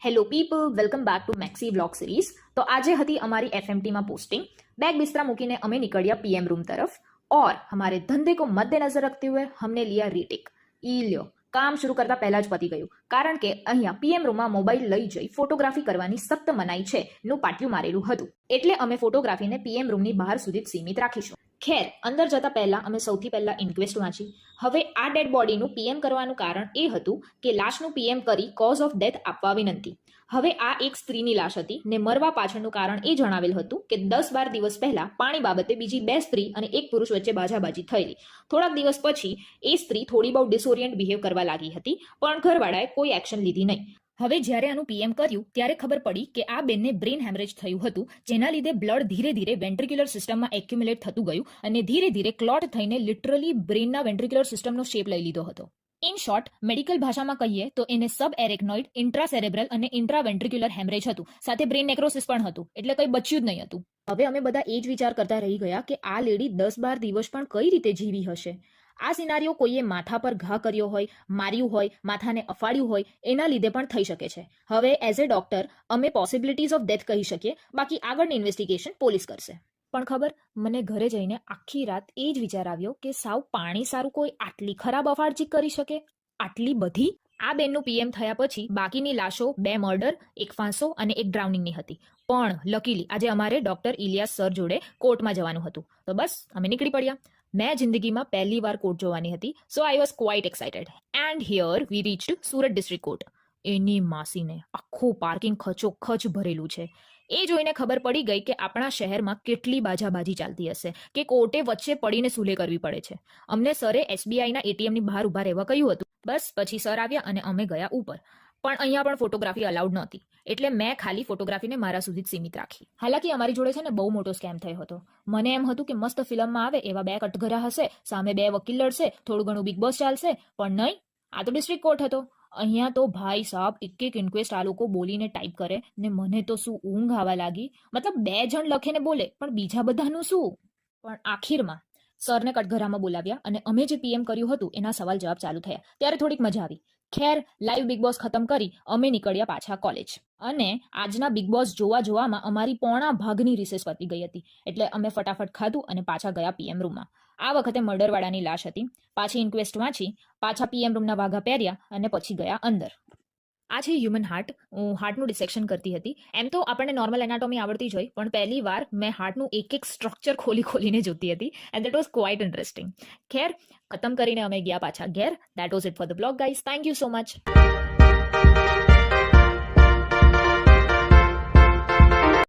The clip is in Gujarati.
Hello people, welcome back to maxi blog series. તો આજે હતી અમારી એફએમટીમાં પોસ્ટિંગ. बैग बिस्तरा મૂકીને અમે निकलिया पीएम रूम तरफ और हमारे धंधे को मद्देनजर रखते हुए हमने लिया रीटेक. ઈ લ્યો, કામ શરૂ કરતા પહેલા જ પતી ગયું, કારણ કે અહીંયા પીએમ રૂમમાં મોબાઈલ લઈ જઈ ફોટોગ્રાફી કરવાની સખ્ત મનાઈ છે નું પાટિયું મારેલું હતું. એટલે અમે ફોટોગ્રાફીને પીએમ રૂમની બહાર સુધી જ સીમિત રાખીશું. ખેર, અંદર જતા પહેલા અમે સૌથી પહેલા ઇન્ક્વેસ્ટ વાંચી. હવે આ ડેડ બોડીનું પીએમ કરવાનું કારણ એ હતું કે લાશનું પીએમ કરી કોઝ ઓફ ડેથ આપવા વિનંતી. હવે આ એક સ્ત્રીની લાશ હતી ને મરવા પાછળનું કારણ એ જણાવેલ હતું કે 10-12 દિવસ પહેલા પાણી બાબતે બીજી 2 સ્ત્રી અને એક પુરુષ વચ્ચે બાજાબાજી થયેલી. થોડાક દિવસ પછી એ સ્ત્રી થોડી બહુ ડિસઓરિયન્ટ બિહેવ કરવા લાગી હતી, પણ ઘરવાળાએ કોઈ એક્શન લીધી નહીં. હવે જ્યારે આનું પીએમ કર્યું ત્યારે ખબર પડી કે આ બેનને બ્રેન હેમરેજ થયું હતું, જેના લીધે બ્લડ ધીરે ધીરે વેન્ટ્રિક્યુલર સિસ્ટમમાં એક્યુમ્યુલેટ થતું ગયું અને ધીરે ધીરે ક્લોટ થઈને લિટરલી બ્રેનના વેન્ટ્રિક્યુલર સિસ્ટમનો શેપ લઈ લીધો હતો. ઇન શોર્ટ, મેડિકલ ભાષામાં કહીએ તો એને સબ એરેક્નોઇડ, ઇન્ટ્રાસેરેબ્રલ અને ઇન્ટ્રાવેન્ટ્રિક્યુલર હેમરેજ હતું, સાથે બ્રેન નેક્રોસિસ પણ હતું, એટલે કંઈ બચ્યું જ નહીં હતું. હવે અમે બધા એ જ વિચાર કરતા રહી ગયા કે આ લેડી 10-12 દિવસ પણ કઈ રીતે જીવી હશે. આ સિનારીઓ કોઈએ માથા પર ઘા કર્યો હોય, માર્યું હોય, માથાને અફાડ્યું હોય, એના લીધે પણ થઈ શકે છે. હવે એઝ એ ડોક્ટર અમે પોસિબિલિટીઝ ઓફ ડેથ કહી શકીએ, બાકી આગળની ઇન્વેસ્ટિગેશન પોલીસ કરશે. પણ ખબર, મને ઘરે જઈને આખી રાત એ જ વિચાર આવ્યો કે સાવ પાણી સારું કોઈ આટલી ખરાબ અફાડજી કરી શકે, આટલી બધી. આ બેનનું પીએમ થયા પછી બાકીની લાશો 2 મર્ડર, 1 ફાંસો અને 1 ડ્રાઉનિંગની હતી. પણ લકીલી આજે અમારે ડોક્ટર ઇલિયાસ સર જોડે કોર્ટમાં જવાનું હતું, તો બસ અમે નીકળી પડ્યા. મેં જિંદગીમાં પહેલી વાર કોર્ટ જોવાની હતી, so I was quite excited. And here we reached Surat district court. એની માસીને આખું પાર્કિંગ ખચોખચ ભરેલું છે. એ જોઈને ખબર પડી ગઈ કે આપણા શહેરમાં કેટલી બાજાબાજી ચાલતી હશે કે કોર્ટે વચ્ચે પડીને સુલે કરવી પડે છે. અમને સરે એસબીઆઈના એટીએમની બહાર ઊભા રહેવા કહ્યું હતું. બસ પછી સર આવ્યા અને અમે ગયા ઉપર. પણ અહીંયા પણ ફોટોગ્રાફી અલાઉડ નહોતી, એટલે મેં ખાલી ફોટોગ્રાફીને મારા સુધી જ સીમિત રાખી. હાલાકી અમારી જોડે છે ને બહુ મોટો સ્કેમ થયો હતો. મને એમ હતું કે મસ્ત ફિલ્મમાં આવે એવા 2 કટઘરા હશે, સામે 2 વકીલ લડશે, થોડું ઘણું બિગ બોસ ચાલશે. પણ નહીં, આ તો ડિસ્ટ્રિક્ટ કોર્ટ હતો. અહીંયા તો ભાઈ સાહેબ એક ઇન્ક્વેસ્ટ આ લોકો બોલીને ટાઈપ કરે ને મને તો શું ઊંઘ આવવા લાગી. મતલબ 2 જણ લખે ને બોલે, પણ બીજા બધાનું શું? પણ આખીરમાં સરને કટઘરામાં બોલાવ્યા અને અમે જે પીએમ કર્યું હતું એના સવાલ જવાબ ચાલુ થયા. ત્યારે થોડીક મજા આવી. ખેર, લાઈવ બિગ બોસ ખતમ કરી અમે નીકળ્યા પાછા કોલેજ. અને આજના બિગ બોસ જોવામાં અમારી પોણા ભાગની રિસેસ પતી ગઈ હતી, એટલે અમે ફટાફટ ખાધું અને પાછા ગયા પીએમ રૂમમાં. આ વખતે મર્ડરવાળાની લાશ હતી. પાછી ઇન્ક્વેસ્ટ વાંચી, પાછા પીએમ રૂમના વાઘા પહેર્યા અને પછી ગયા અંદર. આ છે હ્યુમન હાર્ટ. હું હાર્ટનું ડિસેક્શન કરતી હતી. એમ તો આપણને નોર્મલ એનાટોમી આવડતી જ હોય, પણ પહેલી વાર મેં હાર્ટનું એક સ્ટ્રક્ચર ખોલીને જોતી હતી, and that was quite interesting. ખેર, ખતમ કરીને અમે ગયા પાછા ઘેર. That was it for the blog guys. Thank you so much.